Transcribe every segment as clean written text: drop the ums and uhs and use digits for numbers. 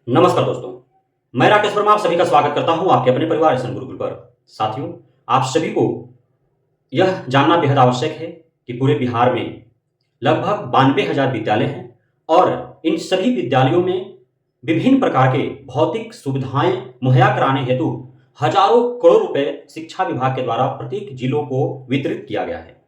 नमस्कार दोस्तों, मैं राकेश वर्मा आप सभी का स्वागत करता हूं आपके अपने परिवार एसएन गुरुकुल पर। साथियों, आप सभी को यह जानना बेहद आवश्यक है कि पूरे बिहार में लगभग 92,000 विद्यालय हैं और इन सभी विद्यालयों में विभिन्न प्रकार के भौतिक सुविधाएं मुहैया कराने हेतु हजारों करोड़ रुपए शिक्षा विभाग के द्वारा प्रत्येक जिलों को वितरित किया गया है।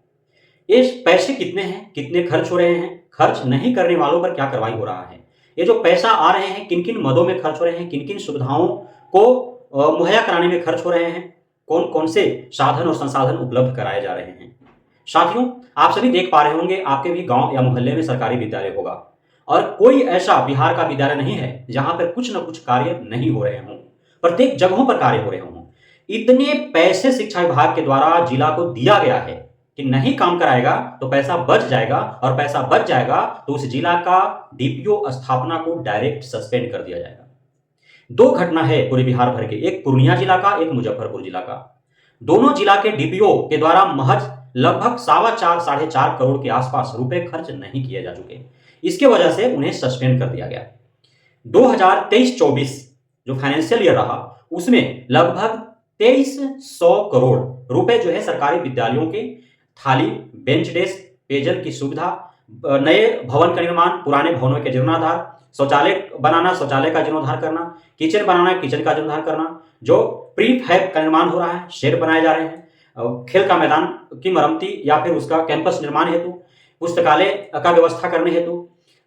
ये पैसे कितने हैं, कितने खर्च हो रहे हैं, खर्च नहीं करने वालों पर क्या कार्रवाई हो रहा है, ये जो पैसा आ रहे हैं किन किन मदों में खर्च हो रहे हैं, किन किन सुविधाओं को मुहैया कराने में खर्च हो रहे हैं, कौन कौन से साधन और संसाधन उपलब्ध कराए जा रहे हैं। साथियों, आप सभी देख पा रहे होंगे आपके भी गांव या मोहल्ले में सरकारी विद्यालय होगा और कोई ऐसा बिहार का विद्यालय नहीं है जहां पर कुछ न कुछ कार्य नहीं हो रहे हों, प्रत्येक जगहों पर कार्य हो रहे हों। इतने पैसे शिक्षा विभाग के द्वारा जिला को दिया गया है कि नहीं काम कराएगा तो पैसा बच जाएगा और पैसा बच जाएगा तो उस जिला का डीपीओ स्थापना को डायरेक्ट सस्पेंड कर दिया जाएगा। दो घटना है पूरे बिहार भर के, एक पूर्णिया जिला का, एक मुजफ्फरपुर जिला का। दोनों जिला के डीपीओ के द्वारा महज लगभग 4.25 करोड़ के आसपास रुपए खर्च नहीं किए जा चुके। इसके वजह से उन्हें सस्पेंड कर दिया गया। 2023-24 जो फाइनेंशियल ईयर रहा उसमें लगभग 2300 करोड़ रुपए जो है सरकारी विद्यालयों के थाली, बेंच डेस्क, पेयजल की सुविधा, नए भवन का निर्माण, पुराने भवनों के जीर्णोद्धार, शौचालय बनाना, शौचालय का जीर्णोद्धार करना, किचन बनाना, किचन का जीर्णोद्धार करना, जो प्री फैब का निर्माण हो रहा है, शेड बनाए जा रहे हैं, खेल का मैदान की मरम्मती या फिर उसका कैंपस निर्माण हेतु, पुस्तकालय का व्यवस्था करने हेतु,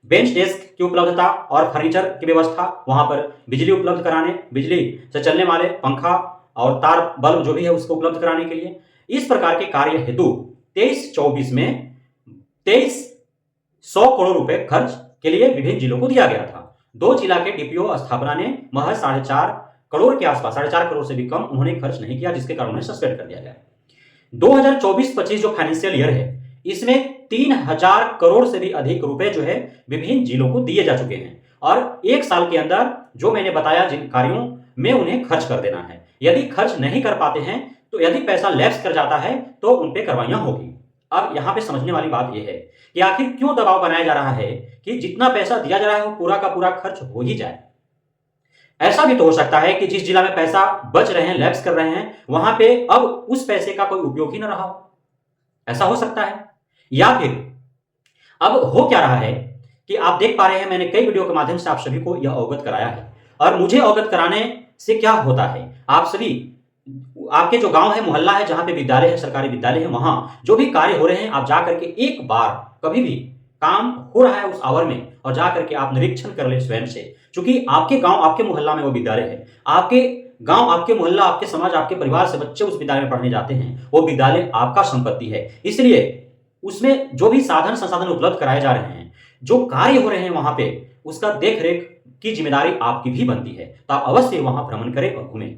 बेंच डेस्क की उपलब्धता और फर्नीचर की व्यवस्था, वहां पर बिजली उपलब्ध कराने, बिजली से चलने वाले पंखा और तार बल्ब जो भी है उसको उपलब्ध कराने के लिए, इस प्रकार के कार्य हेतु 23-24 में 2300 करोड़ रुपए खर्च के लिए विभिन्न जिलों को दिया गया था। दो जिला के डीपीओ स्थापना ने महज 4.5 करोड़ के आसपास, 4.5 करोड़ से भी कम उन्होंने खर्च नहीं किया, जिसके कारण उन्हें सस्पेंड कर दिया गया। 2024-25 जो फाइनेंशियल ईयर है इसमें 3000 करोड़ से भी अधिक रुपए जो है विभिन्न जिलों को दिए जा चुके हैं और एक साल के अंदर जो मैंने बताया जिन कार्यों में उन्हें खर्च कर देना है। यदि खर्च नहीं कर पाते हैं तो यदि पैसा लैप्स कर जाता है तो उन पे कार्रवाइयां होगी। अब यहां पे समझने वाली बात यह है कि आखिर क्यों दबाव बनाया जा रहा है कि जितना पैसा दिया जा रहा है वो पूरा का पूरा खर्च हो ही जाए। ऐसा भी तो हो सकता है कि जिस जिला में पैसा बच रहे हैं, लैप्स कर रहे हैं, वहां पे अब उस पैसे का कोई उपयोग ही ना रहा हो। ऐसा हो सकता है। या फिर अब हो क्या रहा है कि आप देख पा रहे हैं, मैंने कई वीडियो के माध्यम से आप सभी को यह अवगत कराया है और मुझे अवगत कराने से क्या होता है, आप सभी आपके जो गांव है, मोहल्ला है, जहां पे विद्यालय है, सरकारी विद्यालय है, वहां जो भी कार्य हो रहे हैं आप जा करके एक बार कभी भी काम हो रहा है उस आवर में और जा करके आप निरीक्षण कर ले स्वयं से, क्योंकि आपके गांव, आपके मोहल्ला में वो विद्यालय है, आपके गांव, आपके मोहल्ला, आपके समाज, आपके परिवार से बच्चे उस विद्यालय में पढ़ने जाते हैं, वो विद्यालय आपका संपत्ति है। इसलिए उसमें जो भी साधन संसाधन उपलब्ध कराए जा रहे हैं, जो कार्य हो रहे हैं वहां पे, उसका देख रेख की जिम्मेदारी आपकी भी बनती है। तो आप अवश्य वहां भ्रमण करें और घूमें।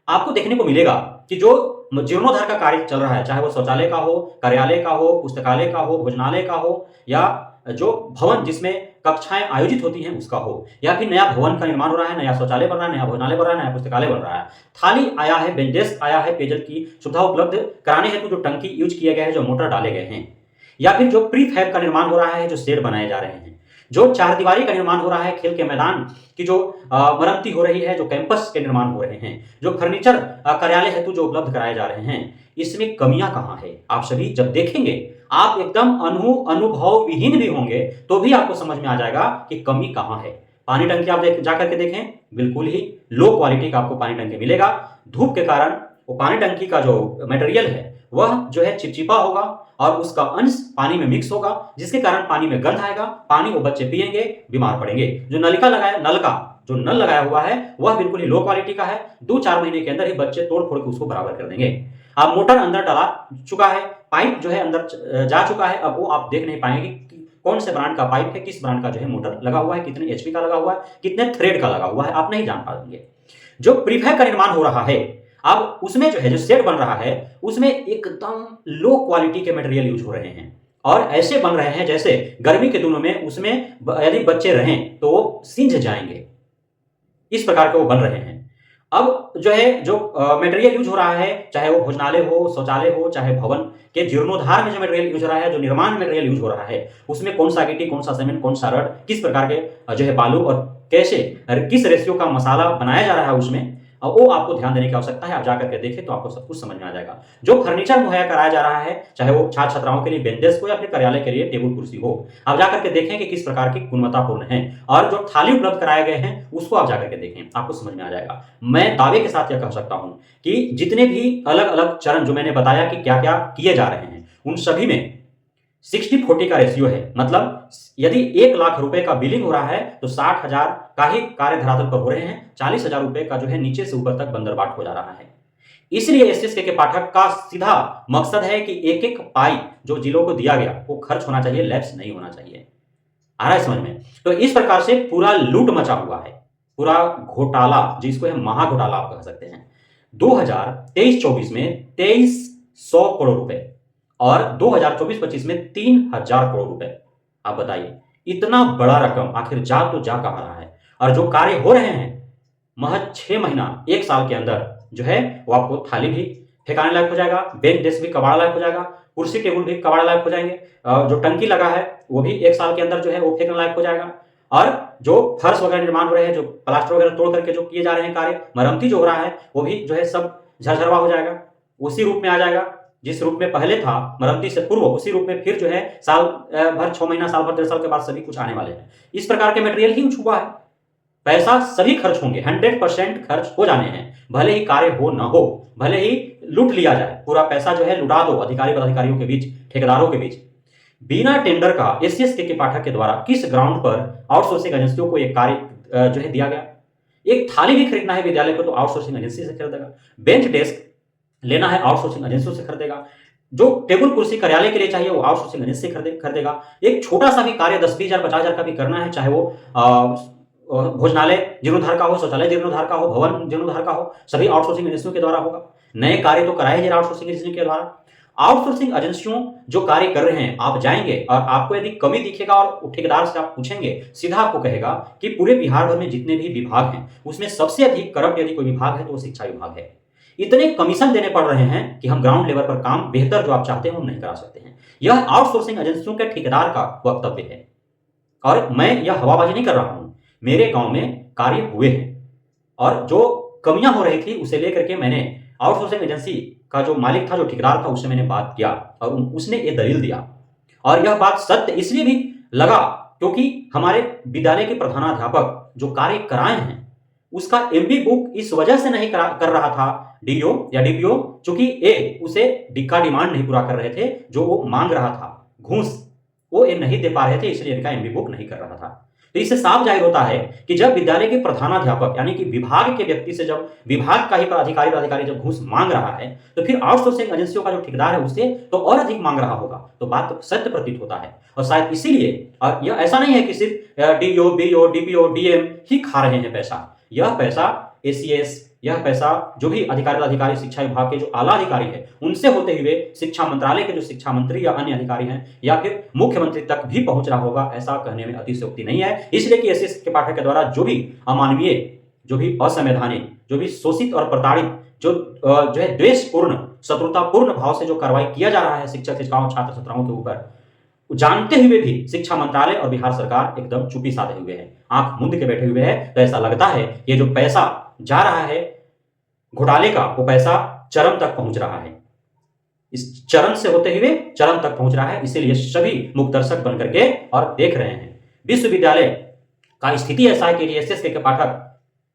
आपको देखने को मिलेगा कि जो जीर्णोद्धार का कार्य चल रहा है, चाहे वो शौचालय का हो, कार्यालय का हो, पुस्तकालय का हो, भोजनालय का हो, या जो भवन जिसमें कक्षाएं आयोजित होती हैं उसका हो, या फिर नया भवन का निर्माण हो रहा है, नया शौचालय बन रहा है, नया भोजनालय बन रहा है, नया पुस्तकालय बन रहा है, थाली आया है, बेंच डेस्क आया है, पेयजल की सुविधा उपलब्ध कराने हेतु जो टंकी यूज किए गए हैं, जो मोटर डाले गए हैं, या फिर जो प्री फैब का निर्माण हो रहा है, जो शेड बनाए जा रहे हैं, जो चारदीवारी का निर्माण हो रहा है, खेल के मैदान की जो मरम्मती हो रही है, जो कैंपस के निर्माण हो रहे हैं, जो फर्नीचर कार्यालय हेतु जो उपलब्ध कराए जा रहे हैं, इसमें कमियां कहां है। आप सभी जब देखेंगे आप एकदम अनुभव विहीन भी होंगे तो भी आपको समझ में आ जाएगा कि कमी कहां है। पानी टंकी आप जाकर के देखें, बिल्कुल ही लो क्वालिटी का आपको पानी टंकी मिलेगा। धूप के कारण वो पानी टंकी का जो मटेरियल है वह जो है चिपचिपा होगा और उसका अंश पानी में मिक्स होगा, जिसके कारण पानी में गंध आएगा, पानी वो बच्चे पिएंगे, बीमार पड़ेंगे। जो नल लगाया हुआ है वह बिल्कुल ही लो क्वालिटी का है, 2-4 महीने के अंदर ही बच्चे तोड़ फोड़ के उसको बराबर कर देंगे। अब मोटर अंदर डाला चुका है, पाइप जो है अंदर जा चुका है, अब वो आप देख नहीं पाएंगे कि कौन से ब्रांड का पाइप है, किस ब्रांड का जो है मोटर लगा हुआ है, कितने एचपी का लगा हुआ है, कितने थ्रेड का लगा हुआ है, आप नहीं जान पाएंगे। जो प्रीफैब का निर्माण हो रहा है, अब उसमें जो है जो सेट बन रहा है उसमें एकदम लो क्वालिटी के मटेरियल यूज हो रहे हैं और ऐसे बन रहे हैं जैसे गर्मी के दिनों में उसमें यदि बच्चे रहें तो वो सिंझ जाएंगे, इस प्रकार के वो बन रहे हैं। अब जो है जो मटेरियल यूज हो रहा है, चाहे वो भोजनालय हो, शौचालय हो, चाहे भवन के जीर्णोद्धार में जो मटेरियल यूज हो रहा है, जो निर्माण मटेरियल यूज हो रहा है, उसमें कौन सा गिट्टी, कौन सा सीमेंट, कौन सा रड, किस प्रकार के जो है बालू और कैसे किस रेशियो का मसाला बनाया जा रहा है उसमें, वो आपको ध्यान देने की आवश्यकता है। आप जाकर के देखें तो आपको सब कुछ समझ में आ जाएगा। जो फर्नीचर मुहैया कराया जा रहा है, चाहे वो छात्र छात्राओं के लिए बेंच डेस्क हो या फिर कार्यालय के लिए टेबल कुर्सी हो, आप जाकर के देखें कि किस प्रकार की गुणवत्तापूर्ण है, और जो थाली उपलब्ध कराए गए हैं उसको आप जाकर के देखें, आपको समझ में आ जाएगा। मैं दावे के साथ यह कह सकता हूं कि जितने भी अलग अलग चरण जो मैंने बताया कि क्या क्या किए जा रहे हैं, उन सभी में 60-40 का रेशियो है। मतलब यदि 1 लाख रुपए का बिलिंग हो रहा है तो 60,000 का ही कार्य धरातल पर हो रहे हैं, 40,000 रुपए का जो है नीचे से ऊपर तक बंदरबाट हो जा रहा है। इसलिए एसएसके के पाठक का सीधा मकसद है कि एक एक पाई जो जिलों को दिया गया वो खर्च होना चाहिए, लैप्स नहीं होना चाहिए। आ रहा है समझ में? तो इस प्रकार से पूरा लूट मचा हुआ है, पूरा घोटाला, जिसको हम महाघोटाला आप कह सकते हैं। 2023-24 में 2300 करोड़ रुपए और 2024-25 में 3000 करोड़ रुपए। आप बताइए इतना बड़ा रकम आखिर जा तो जा कहां रहा है? और जो कार्य हो रहे हैं महज 6 महीना 1 साल के अंदर जो है वो आपको थाली भी ठिकाने लायक हो जाएगा, बेंच डेस्क भी कबाड़ लायक हो जाएगा, कुर्सी टेबल भी कबाड़ लायक हो जाएंगे, जो टंकी लगा है वो भी 1 साल के अंदर जो है वो फेंकने लायक हो जाएगा, और जो फर्श वगैरह निर्माण हो रहे हैं, जो प्लास्टर वगैरह तोड़ करके जो किए जा रहे हैं कार्य, मरम्मती जो हो रहा है वो भी जो है सब झरझरवा हो जाएगा, उसी रूप में आ जाएगा जिस रूप में पहले था मरम्मती से पूर्व, उसी रूप में फिर जो है साल भर 6 महीना, साल भर 1.5 साल के बाद सभी कुछ आने वाले हैं। इस प्रकार के मटेरियल ही छुपा है, पैसा सभी खर्च होंगे, 100% खर्च हो जाने हैं, भले ही कार्य हो ना हो, भले ही लूट लिया जाए, पूरा पैसा जो है लुटा दो अधिकारी पदाधिकारियों के बीच, ठेकेदारों के बीच। बिना टेंडर का एससीएसके के पाठक के द्वारा किस ग्राउंड पर आउटसोर्सिंग एजेंसियों को एक कार्य जो है दिया गया? एक थाली भी खरीदना है विद्यालय को तो आउटसोर्सिंग एजेंसी से खरीदेगा, बेंच डेस्क लेना है आउटसोर्सिंग एजेंसियों से खरीदेगा, जो टेबल कुर्सी कार्यालय के लिए चाहिए वो आउटसोर्सिंग एजेंसी से खरीदेगा। एक छोटा सा भी कार्य 10-20 हजार 50,000 का भी करना है, चाहे वो भोजनालय जीर्णोद्धार का हो, शौचालय जीर्णोद्धार का हो, भवन जीर्णोद्धार का हो, सभी आउटसोर्सिंग एजेंसियों के द्वारा होगा। नए कार्य तो कराए जा रहे आउटसोर्सिंग एजेंसी के द्वारा। आउटसोर्सिंग एजेंसियों जो कार्य कर रहे हैं, आप जाएंगे और आपको यदि कमी दिखेगा और ठेकेदार से आप पूछेंगे, सीधा आपको कहेगा कि पूरे बिहार भर में जितने भी विभाग हैं उसमें सबसे अधिक करप्ट यदि कोई विभाग है तो वो शिक्षा विभाग है। इतने कमीशन देने पड़ रहे हैं कि हम ग्राउंड लेवल पर काम बेहतर जो आप चाहते हैं हम नहीं करा सकते हैं। यह आउटसोर्सिंग एजेंसियों के ठेकेदार का वक्तव्य है, और मैं यह हवाबाजी नहीं कर रहा हूं। मेरे गांव में कार्य हुए हैं और जो कमियां हो रही थी उसे लेकर के मैंने आउटसोर्सिंग एजेंसी का जो मालिक था, जो ठेकेदार था, उससे मैंने बात किया और उसने ये दलील दिया। और यह बात सत्य इसलिए भी लगा क्योंकि हमारे विद्यालय के प्रधानाध्यापक जो कार्य कराए हैं उसका एमबी बुक इस वजह से नहीं कर रहा था डीओ या डीपीओ, चूंकि ए उसे का डिमांड नहीं पूरा कर रहे थे, जो वो मांग रहा था घूस वो ये नहीं दे पा रहे थे, इसलिए इनका एमबी बुक नहीं कर रहा था। तो इससे साफ जाहिर होता है कि जब विद्यालय के प्रधानाध्यापक यानी कि विभाग के व्यक्ति से जब विभाग का ही पदाधिकारी जब घूस मांग रहा है तो फिर आउटसोर्सिंग एजेंसियों का जो ठेकेदार है उससे तो और अधिक मांग रहा होगा, तो बात तो सत्य प्रतीत होता है। और शायद इसीलिए, और यह ऐसा नहीं है कि सिर्फ डीओ बीओ डीपीओ डीएम ही खा रहे हैं पैसा, यह पैसा एसीएस, यह पैसा जो भी अधिकारी शिक्षा विभाग के जो आला अधिकारी है उनसे होते हुए शिक्षा मंत्रालय के जो शिक्षा मंत्री या अन्य अधिकारी हैं या फिर मुख्यमंत्री तक भी पहुंच रहा होगा, ऐसा कहने में अतिशयोक्ति नहीं है। इसलिए कि एसएस के पाठक के द्वारा जो भी अमानवीय, जो भी असंवैधानिक, जो भी शोषित और प्रताड़ित, जो है द्वेषपूर्ण शत्रुतापूर्ण भाव से जो कार्रवाई किया जा रहा है शिक्षक शिक्षिकाओं छात्र छात्राओं के ऊपर, जानते हुए भी शिक्षा मंत्रालय और बिहार सरकार एकदम चुप्पी साधे हुए है, आंख मूंद के बैठे हुए हैं। तो ऐसा लगता है ये जो पैसा जा रहा है घोटाले का, वो पैसा चरम तक पहुंच रहा है, इस चरण से होते हुए चरम तक पहुंच रहा है। इसीलिए सभी मुक्त दर्शक बनकर के और देख रहे हैं। विश्वविद्यालय का स्थिति ऐसा है कि एसएसके के पाठक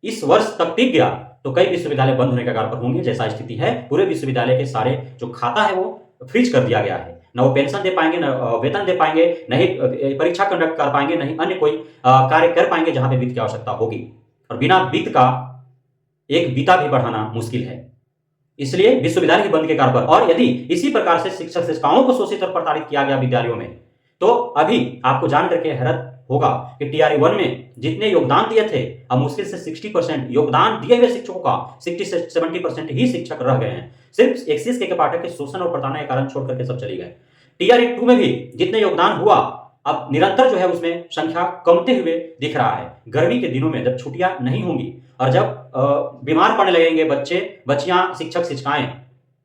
इस वर्ष तक टिक गया तो कई विश्वविद्यालय बंद होने के कगार पर होंगे, जैसा स्थिति है। पूरे विश्वविद्यालय के सारे जो खाता है वो फ्रीज कर दिया गया है, न वो पेंशन दे पाएंगे, न वेतन दे पाएंगे, नहीं परीक्षा कंडक्ट कर पाएंगे, नहीं अन्य कोई कार्य कर पाएंगे जहां पे वित्त की आवश्यकता होगी। और बिना वित्त का एक बीता भी बढ़ाना मुश्किल है, इसलिए विश्वविद्यालय के बंद के कारण पर। और यदि इसी प्रकार से शिक्षक शिक्षिकाओं को शोषित और प्रताड़ित किया गया विद्यालयों में, तो अभी आपको जान करके हैरत होगा कि टीआरई 1 में जितने योगदान दिए थे, अब मुश्किल से 60% योगदान दिए हुए शिक्षकों का 60 से 70% ही शिक्षक रह गए हैं। सिर्फ एक्सिस के पाठक के शोषण और प्रताड़ना के कारण छोड़ करके सब चले गए। टीआरई 2 में भी जितने योगदान हुआ, अब निरंतर जो है उसमें संख्या कमते हुए दिख रहा है। गर्मी के दिनों में जब छुट्टियां नहीं होंगी और जब बीमार पड़ने लगेंगे बच्चे बच्चियां शिक्षक शिक्षिकाएं,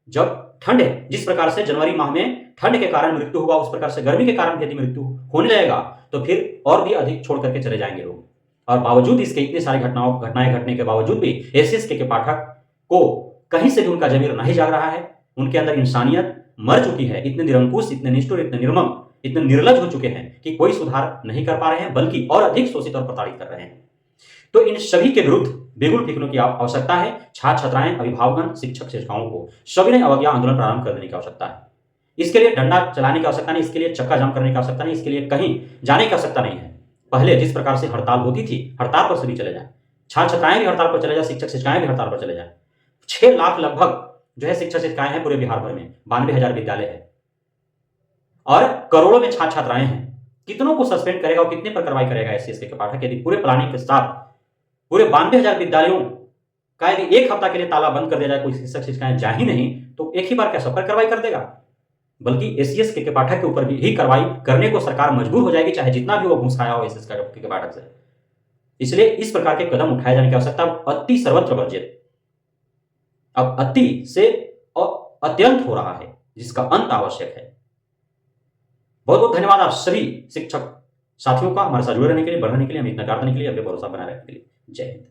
जब ठंड है, जिस प्रकार से जनवरी माह में ठंड के कारण मृत्यु हुआ उस प्रकार से गर्मी के कारण यदि मृत्यु होने लगेगा तो फिर और भी अधिक छोड़ करके चले जाएंगे लोग। और बावजूद इसके इतनी सारी घटनाएं घटने के बावजूद भी एससीएस के पाठक को कहीं से भी उनका जमीर नहीं जाग रहा है। उनके अंदर इंसानियत मर चुकी है। इतने निरंकुश, इतने निष्ठुर, इतने निर्मम, इतने निर्लज हो चुके हैं कि कोई सुधार नहीं कर पा रहे हैं, बल्कि और अधिक शोषित और प्रताड़ित कर रहे हैं। तो इन सभी के विरुद्ध बिगुल फीकने की आवश्यकता है। छात्र छात्राएं, अभिभावकगण, शिक्षक शिक्षिकाओं को सभी ने अवज्ञा आंदोलन प्रारंभ कर देने की आवश्यकता है। इसके लिए डंडा चलाने की आवश्यकता नहीं, इसके लिए चक्का जाम करने की आवश्यकता नहीं, इसके लिए कहीं जाने की आवश्यकता नहीं है। पहले जिस प्रकार से हड़ताल होती थी, हड़ताल पर सभी चले जाएं। छात्र छात्राएं भी हड़ताल पर चले जाएं, शिक्षक शिक्षिकाएं भी हड़ताल पर चले जाएं। 6 लाख लगभग जो है शिक्षक शिक्षिकाएं हैं पूरे बिहार भर में, 92,000 विद्यालय है और करोड़ों में छात्र छात्राएं हैं। कितनों को सस्पेंड करेगा और कितने पर कार्रवाई करेगा एससीएस के पाठक यदि पूरे प्लानिंग के साथ पूरे 92,000 विद्यालयों का यदि एक हफ्ता के लिए ताला बंद कर दिया जाए, कोई शिक्षक शिक्षिकाएं जा ही नहीं, तो एक ही बार क्या सब पर कार्रवाई कर देगा? बल्कि एससीएस के पाठक के ऊपर भी कार्रवाई करने को सरकार मजबूर हो जाएगी, चाहे जितना भी वो घूस खाया हो एससीएस के पाठक से। इसलिए इस प्रकार के कदम उठाए जाने की आवश्यकता अति सर्वत्र वर्जित। अब अति से अत्यंत हो रहा है, जिसका अंत आवश्यक है। बहुत बहुत धन्यवाद आप सभी शिक्षक साथियों का हमारे साथ जुड़े रहने के लिए, बढ़ने के लिए, हमें इतना नकार देने के लिए, अपने भरोसा बनाए रखने के लिए। जय हिंद।